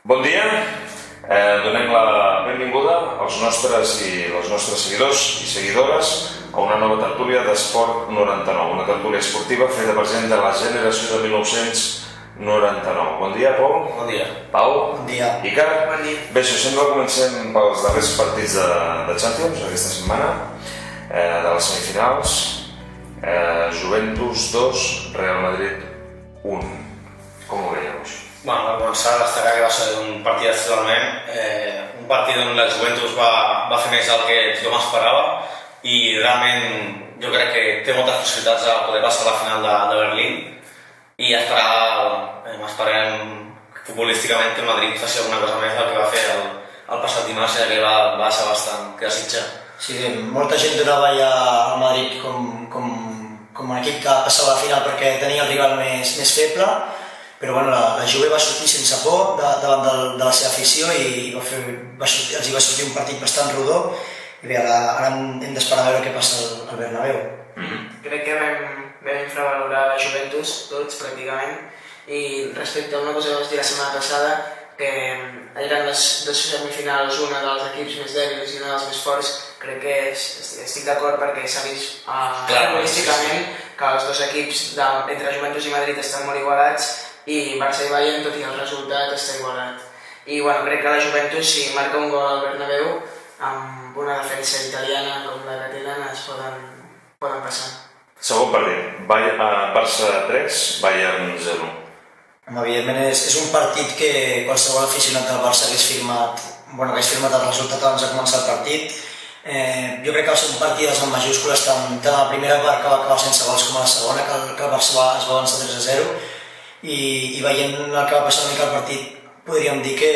Bon dia, donem la benvinguda als nostres i les nostres seguidors i seguidores a una nova tertúlia d'Esport 99, una tertúlia esportiva feta per gent de la generació de 1999. Bon dia, Pol. Bon dia. Pau. Bon dia. Icar. Bon dia. Bé, si us sembla, comencem pels darrers partits de Champions aquesta setmana, de les semifinals. Juventus 2, Real Madrid 1. Com ho veieu, això? Per començar, destacar que va ser un partit totalment, un partit on la Juventus va fer més del que tothom esperava i realment jo crec que té moltes possibilitats de poder passar a la final de Berlín i esperem futbolísticament que el Madrid faci alguna cosa més del que va fer el passat dimarts, que va deixar bastant que desitjar. Sí, molta gent donava ja al Madrid com un equip que passava a la final perquè tenia el rival més feble, però bueno, la Juve va sortir sense por davant de la seva afició i els va sortir un partit bastant rodó i bé, ara hem d'esperar a veure què passa al Bernabéu. Crec que vam infravalorar la Juventus tots pràcticament i respecte a una cosa que vas dir la setmana passada que eren les dues semifinals, una dels equips més dèbils i una dels més forts, crec que estic d'acord perquè s'ha vist futbolísticament que els dos equips entre Juventus i Madrid estan molt igualats i Barça i Bayern, tot i el resultat, està igualat. I bueno, crec que la Juventus, si marca un gol al Bernabéu, amb una defensa italiana com la que tenen, es poden passar. Segon partit, Barça 3, Bayern 0. Evidentment és un partit que qualsevol aficionat del Barça hagués firmat el resultat abans de començar el partit. Jo crec que va ser un partit amb majúscules, tant a la primera part que va acabar sense gols com a la segona, que el Barça es va avançar 3-0. I veient el que va passar una mica al partit, podríem dir que,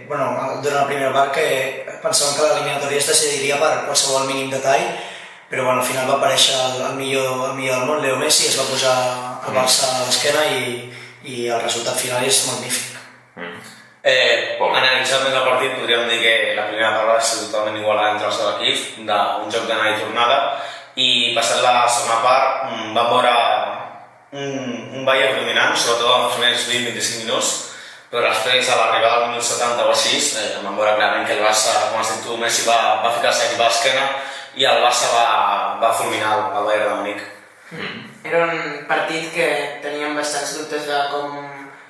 durant la primera part, que pensàvem que l'eliminatòria es decidiria per qualsevol mínim detall, però al final va aparèixer el millor del món, Leo Messi, es va posar el Barça a l'esquena i el resultat final és magnífic. Analitzant més el partit, podríem dir que la primera part va ser totalment igualada entre els dos equips, d'un joc d'anada i tornada, i passat la segona part vam veure un Bayern dominant, sobretot en els primers 20-25 minuts, però després, a l'arribada del minut 70 o així, vam veure clarament que el Barça, com has dit tu, Messi va ficar-se aquí a l'esquena i el Barça va fulminar el Bayern de Múnich. Era un partit que teníem bastants dubtes de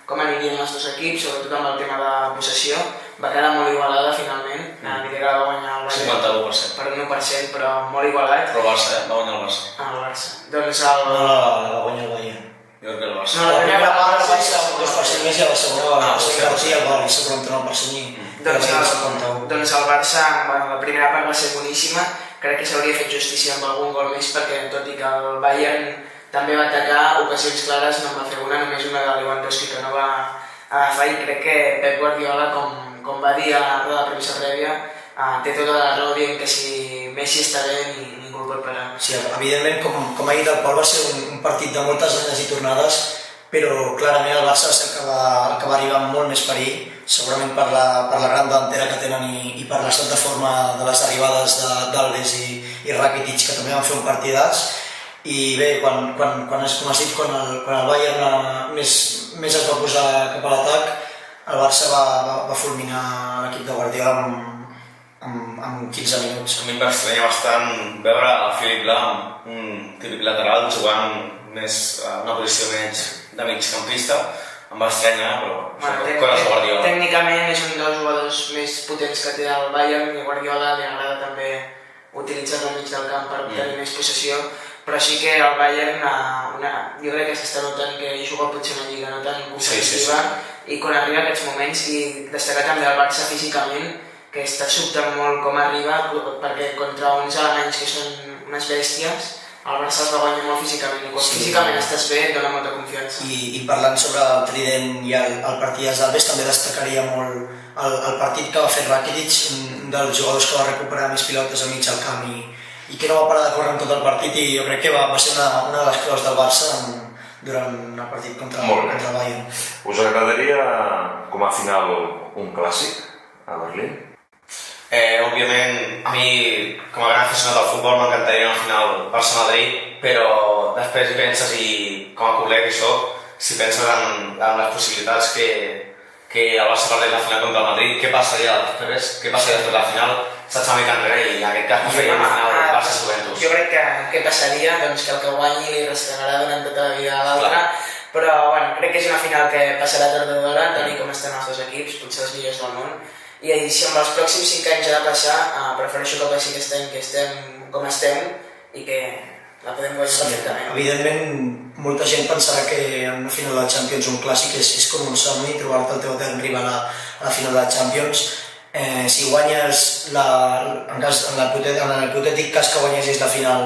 com anirien els dos equips, sobretot amb el tema de possessió. Va quedar molt igualada finalment, que va guanyar el Bayern 51%. per un 1%, però molt igualat. Però el Barça, va guanyar el Barça. El Barça. Doncs Va guanyar el Bayern. Jo crec que el Barça. No, la primera part va ser un 2% més i a la segona va ser el Barça 49% i doncs el Barça, la primera part va ser boníssima. Crec que s'hauria fet justícia amb algun gol més perquè tot i que el Bayern també va atacar, ocasions clares no en va fer una, només una de Lewandowski que no va agafar, i crec que Pep Guardiola, com va dir a la roda de premsa prèvia, té tota la raó dient que si Messi està bé ningú el pot parar. Sí, evidentment, com ha dit el Pol, va ser un partit de moltes anades i tornades, però clarament el Barça va ser el que va arribar amb molt més perill, segurament per la gran davantera que tenen i per l'estat de forma de les arribades d'Alves i Rakitic, que també van fer un partidàs. I bé, com has dit, quan el Bayern més es va posar cap a l'atac, el Barça va fulminar l'equip de Guardiola en 15 minuts. A mi em va estranyar bastant veure el Philipp Lahm, un típic lateral, jugant més a una posició menys de migcampista. Em va estranyar, però coses de Guardiola. Tècnicament és un dels jugadors més potents que té el Bayern i a Guardiola li agrada també utilitzar-lo al mig del camp per tenir més possessió, però sí que el Bayern jo crec que s'està notant que juga potser una lliga no tan competitiva i quan arriba a aquests moments, i destacar també el Barça físicament, que està sobtant molt com arriba, perquè contra uns alemanys que són unes bèsties el Barça es va guanyar molt físicament i quan físicament estàs bé et dona molta confiança. I parlant sobre el trident i el partit d'Alves, també destacaria molt el partit que va fer Rakitic, un dels jugadors que va recuperar més pilotes a mig al camp i que no va parar de córrer en tot el partit, i jo crec que va ser una de les claus del Barça durant el partit contra el Bayern. Us agradaria com a final un clàssic a Berlín? Òbviament, a mi, com a gran aficionat del futbol, m'encantaria al final Barça-Madrid, però després hi penses, i com a culer que soc, si penses en les possibilitats que que el Barça perdés la final contra el Madrid, què passaria després? Què passaria després de la final? Saps una mica enrere i en aquest cas no feia una final Barça-Juventus. Jo crec que què passaria? Doncs que el que guanyi li restregarà durant tota la vida a l'altre, però bueno, crec que és una final que passarà tard o d'hora, tal com estan els dos equips, potser els millors del món, i si amb els pròxims 5 anys ha de passar, prefereixo que passi aquest any que estem com estem i que la podem guanyar perfectament. Evidentment, molta gent pensarà que en una final de la Champions un clàssic és com un somni, trobar-te el teu etern rival a la final de la Champions. Si guanyes, en l'hipotètic cas que guanyessis la final,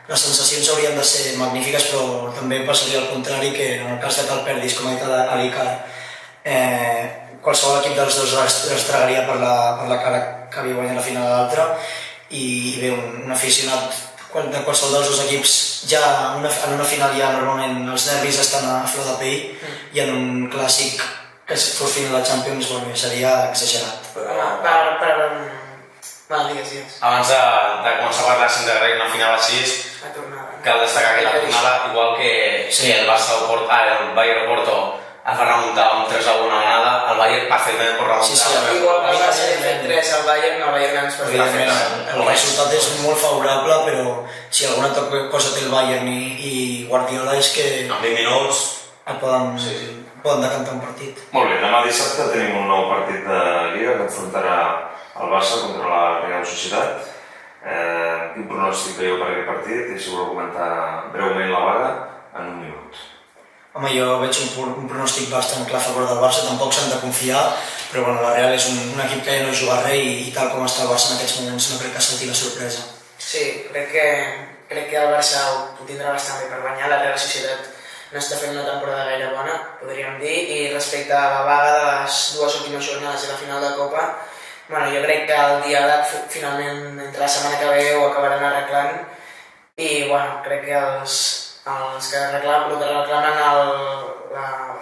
les sensacions haurien de ser magnífiques, però també passaria al contrari, que en el cas que el perdis, com ha dit l'Icar, qualsevol equip dels dos es tragaria per la cara que havia guanyat la final de l'altre, i bé, un aficionat de qualsevol dels dos equips ja en una final ja normalment els nervis estan a flor de pell, i en un clàssic que fos final de Champions seria exagerat. Digues. Abans de començar a parlar de una final així, cal destacar que la tornada, igual que el Bayern Porto es va remuntar un 3-1 a Granada, el Bayern perfectament pot remuntar. Igual que el Barça li ha fet 3 al Bayern, el Bayern ens pot fer. El resultat és molt favorable, però si alguna cosa té el Bayern i Guardiola és que en 20 minuts et poden decantar un partit. Molt bé, demà dissabte tenim un nou partit de Lliga que enfrontarà el Barça contra la Real Societat. Quin pronòstic veieu per aquest partit? I si voleu comentar breument la vaga en un minut. Home, jo veig un pronòstic bastant clar a favor del Barça, tampoc s'han de confiar, però bueno, la Real és un equip que ja no juga res i tal com està el Barça en aquests moments no crec que salti la sorpresa. Sí, crec que el Barça ho tindrà bastant bé per guanyar, la Real Societat no està fent una temporada gaire bona, podríem dir, i respecte a la vaga de les dues últimes jornades de la final de Copa, bueno, jo crec que el diàleg finalment entre la setmana que ve ho acabaran arreglant i bueno, crec que els que reclamen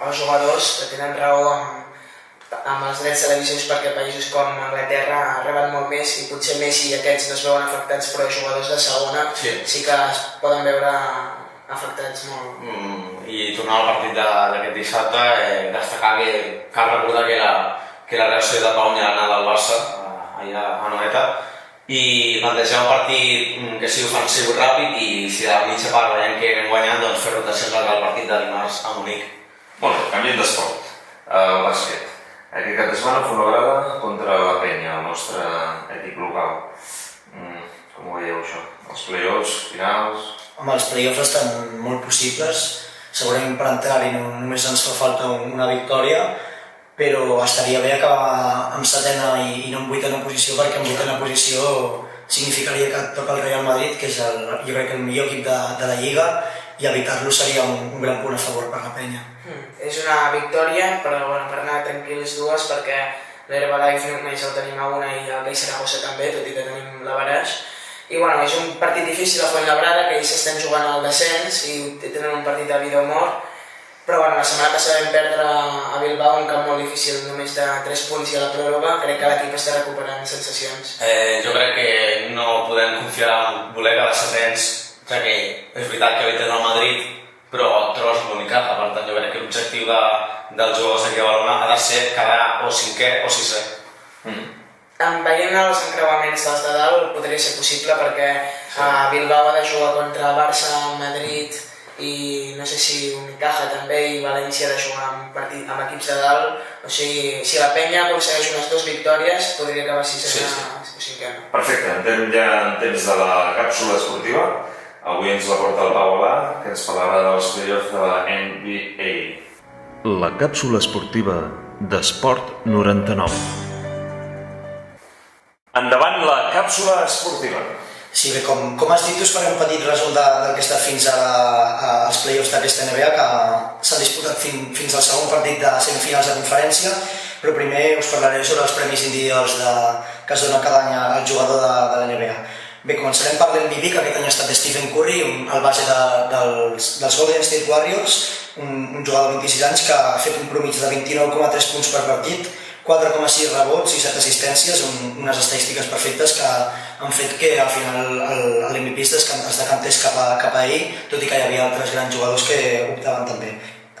els jugadors que tenen raó amb els drets televisius perquè països com Anglaterra reben molt més i potser Messi i aquests no es veuen afectats, però els jugadors de segona sí que es poden veure afectats molt. I tornant al partit d'aquest dissabte, destacar que cal recordar que la Real Societat va guanyar l'anada al Barça allà a Noeta i plantejar un partit que sigui ofensiu ràpid i si de la mitja part veiem que anem guanyant, doncs fer rotacions al partit de dimarts a Munic. Molt bé, canviem d'esport. El bàsquet. Aquest cap de setmana Fuenlabrada contra la Penya, el nostre equip local. Com ho veieu això? Els play-offs, finals... Home, els play-offs estan molt possibles. Segurament per entrar-hi només ens fa falta una victòria, però estaria bé acabar amb setena i no en vuitena posició, perquè en vuitena posició significaria que et toca el Real Madrid, que és jo crec que el millor equip de la Lliga, i evitar-lo seria un gran punt a favor per la Penya. És una victòria, però bueno, per anar tranquils dues, perquè l'Herbalife només el tenim a una i el Gai Saragossa també, tot i que tenim l'Avaraix. I bueno, és un partit difícil a Fuenlabrada, que ells estan jugant al descens i tenen un partit de vida o mort. Però bueno, la setmana passada vam perdre a Bilbao, un camp molt difícil, només de 3 punts i a la pròrroga. Crec que l'equip està recuperant sensacions. Jo crec que no podem confiar en voler quedar setens, ja que és veritat que avui tenen el Madrid, però trobes l'Unicaja. Per tant, jo crec que l'objectiu dels jugadors aquí a Badalona ha de ser quedar o cinquè o sisè. Veient els encreuaments dels de dalt podria ser possible, perquè Bilbao ha de jugar contra Barça, Madrid i no sé si Unicaja també i València ha de jugar amb equips de dalt. O sigui, si la Penya aconsegueix unes 2 victòries, podria acabar sisena o cinquena. Perfecte, entrem ja en temps de la càpsula esportiva. Avui ens la porta el Pau Alà, que ens parlarà dels play-offs de la NBA. La càpsula esportiva d'Esport 99. Endavant la càpsula esportiva. Sí, bé, com has dit, us faré un petit resum del que ha estat fins ara els play-offs d'aquesta NBA, que s'han disputat fins al segon partit de semifinals de conferència, però primer us parlaré sobre els premis individuals que es dona cada any al jugador de la NBA. Bé, començarem per l'MVP, que aquest any ha estat Stephen Curry, el base dels Golden State Warriors, un jugador de 26 anys que ha fet un promig de 29,3 punts per partit, 4,6 rebots i 7 assistències, unes estadístiques perfectes que han fet que al final l'MVP es decantés cap a ell, tot i que hi havia altres grans jugadors que optaven també.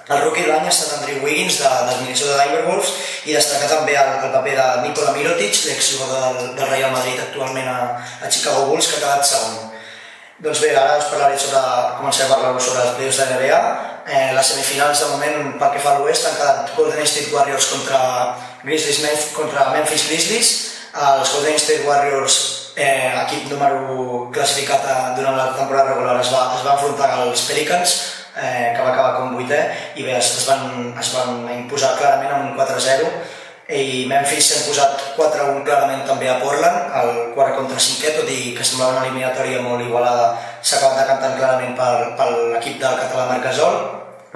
El rookie de l'any ha estat Andrew Wiggins dels Minnesota Timberwolves i destacar també el paper de Nikola Mirotic, l'exjugador del Real Madrid actualment a Chicago Bulls, que ha quedat segon. Doncs bé, ara us parlaré començaré a parlar sobre els playoffs de NBA. Les semifinals de moment pel que fa a l'oest han quedat Golden State Warriors contra Memphis Grizzlies. Els Golden State Warriors, equip número classificat durant la temporada regular, es va enfrontar als Pelicans, que va acabar com 8è, i bé, es van imposar clarament amb un 4-0, i Memphis s'ha imposat 4-1 clarament també a Portland, el 4 contra 5è, tot i que semblava una eliminatòria molt igualada, s'ha acabat decantant clarament per l'equip del català Marc Gasol.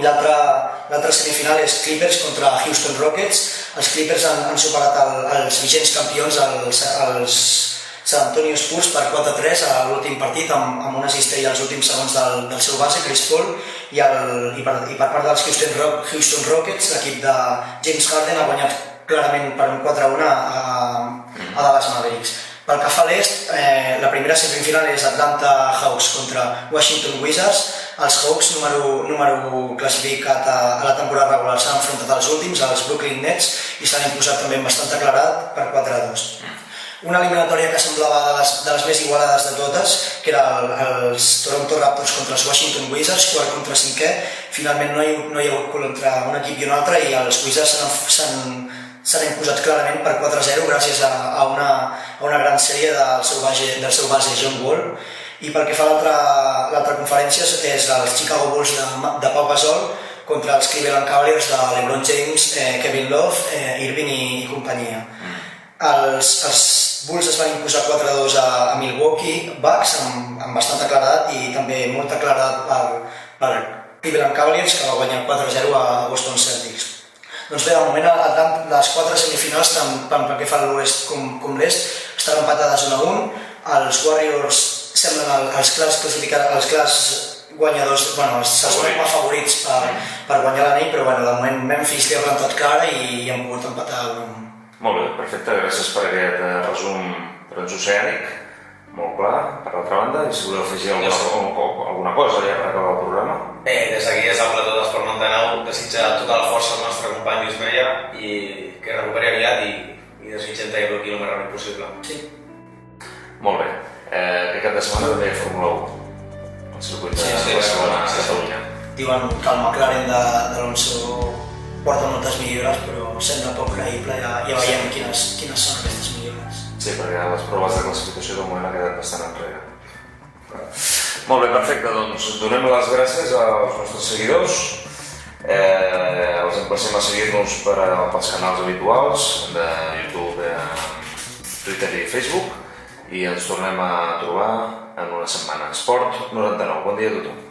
L'altra semifinal és Clippers contra Houston Rockets. Els Clippers han superat els vigents campions, els San Antonio Spurs, per 4-3 a l'últim partit, amb una cistella als últims segons del seu base, Chris Paul, i per part dels Houston Rockets, l'equip de James Harden ha guanyat clarament per un 4-1 a Dallas Mavericks. Pel que fa a l'est, la primera semifinal és Atlanta Hawks contra Washington Wizards. Els Hawks, número classificat a la temporada regular, s'han enfrontat als últims, als Brooklyn Nets, i s'han imposat també amb bastant claredat per 4-2. Una eliminatòria que semblava de les més igualades de totes, que era els Toronto Raptors contra els Washington Wizards, 4 contra 5è. Finalment no hi ha hagut col entre un equip i un altre, i els Wizards s'han imposat clarament per 4-0 gràcies a una gran sèrie del seu base John Wall. I pel que fa a l'altra conferència és els Chicago Bulls de Pau Gasol contra els Cleveland Cavaliers de LeBron James, Kevin Love, Irving i companyia. Els Bulls es van imposar 4-2 a Milwaukee Bucks amb bastanta claredat, i també molta claredat per Cleveland Cavaliers, que va guanyar 4-0 a Boston Celtics. Doncs bé, de moment les 4 semifinals, tant pel que fa a l'oest com l'est, estan empatades 1-1. Els Warriors semblen els clars guanyadors, se'ls veuen com a favorits per guanyar l'anell, però de moment Memphis li ha plantat cara i han pogut empatar 1-1. Molt bé, perfecte, gràcies per aquest resum transoceànic, molt clar, per l'altra banda, i si voleu afegir alguna cosa ja per acabar el programa. Des d'aquí, des del plató d'Esport 99, desitjar tota la força al nostre company Lluís Meia i que recuperi aviat i desitgem tenir-lo aquí el més ràpid possible. Sí. Molt bé, aquest cap de setmana també hi ha Fórmula 1, el circuit de Barcelona, Catalunya. Diuen que el McLaren d'Alonso porta moltes millores, però sembla poc creïble, ja veiem quines són aquestes millores. Sí, perquè les proves de classificació de moment ha quedat bastant enrere. Molt bé, perfecte, doncs donem les gràcies als nostres seguidors, els emplacem a seguir-nos pels canals habituals de YouTube, Twitter i Facebook, i ens tornem a trobar en una setmana. Esport 99, bon dia a tothom.